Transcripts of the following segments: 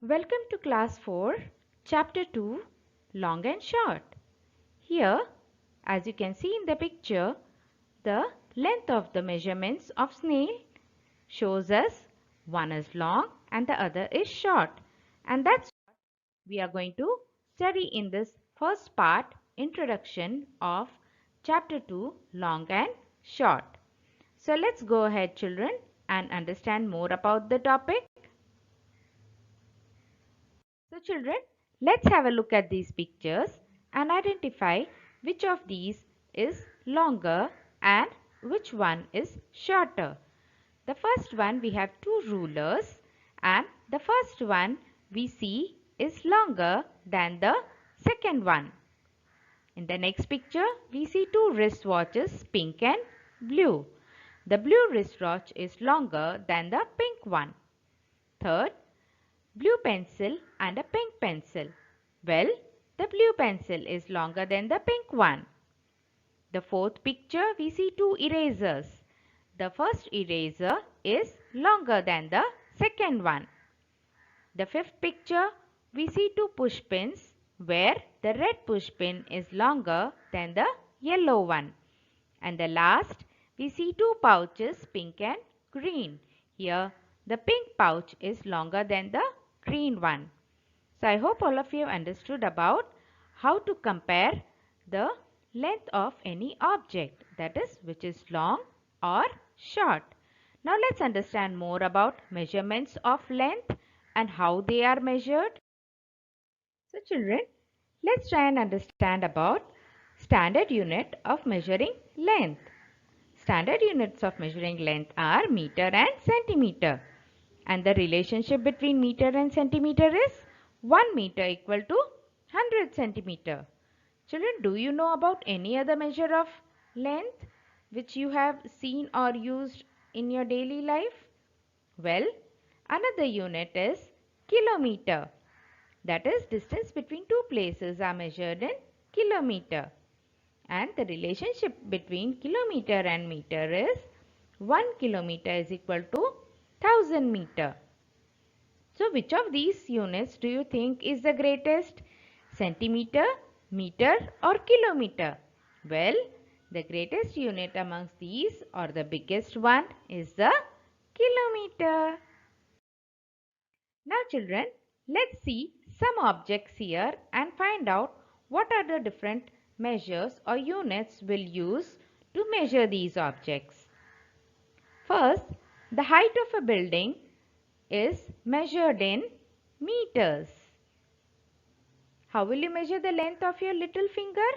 Welcome to class 4, chapter 2, long and short. Here, as you can see in the picture, the length of the measurements of snail shows us one is long and the other is short. And that's what we are going to study in this first part, introduction of chapter 2, long and short. So let's go ahead, children, and understand more about the topic. So children, let's have a look at these pictures and identify which of these is longer and which one is shorter. The first one, we have two rulers, and the first one we see is longer than the second one. In the next picture, we see two wristwatches, pink and blue. The blue wristwatch is longer than the pink one. Third, blue pencil and a pink pencil. Well, the blue pencil is longer than the pink one. The fourth picture, we see two erasers. The first eraser is longer than the second one. The fifth picture, we see two push pins where the red push pin is longer than the yellow one. And the last, we see two pouches, pink and green. Here, the pink pouch is longer than the green one. So, I hope all of you have understood about how to compare the length of any object, that is, which is long or short. Now, let's understand more about measurements of length and how they are measured. So, children, let's try and understand about standard unit of measuring length. Standard units of measuring length are meter and centimeter. And the relationship between meter and centimeter is 1 meter equal to 100 centimeter. Children, do you know about any other measure of length which you have seen or used in your daily life? Well, another unit is kilometer. That is, distance between two places are measured in kilometer. And the relationship between kilometer and meter is 1 kilometer is equal to 1000 meter. So which of these units do you think is the greatest? Centimeter, meter or kilometer? Well, the greatest unit amongst these or the biggest one is the kilometer. Now children, let's see some objects here and find out what are the different measures or units we'll use to measure these objects. First, the height of a building is measured in meters. How will you measure the length of your little finger?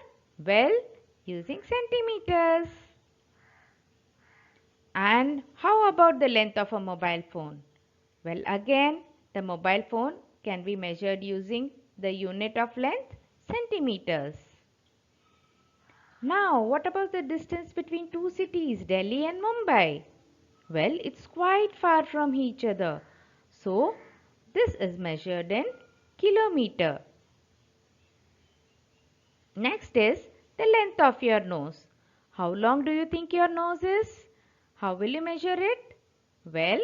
Well, using centimeters. And how about the length of a mobile phone? Well, again, the mobile phone can be measured using the unit of length, centimeters. Now, what about the distance between two cities, Delhi and Mumbai? Well, it's quite far from each other. So, this is measured in kilometer. Next is the length of your nose. How long do you think your nose is? How will you measure it? Well,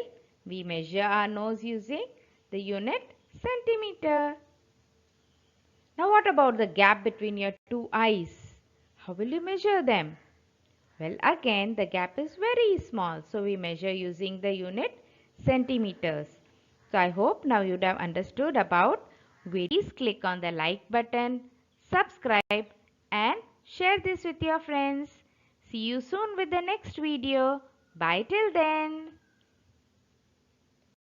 we measure our nose using the unit centimeter. Now what about the gap between your two eyes? How will you measure them? Well, again the gap is very small, so we measure using the unit centimeters. So I hope now you have understood about. Please click on the like button, subscribe and share this with your friends. See you soon with the next video. Bye till then.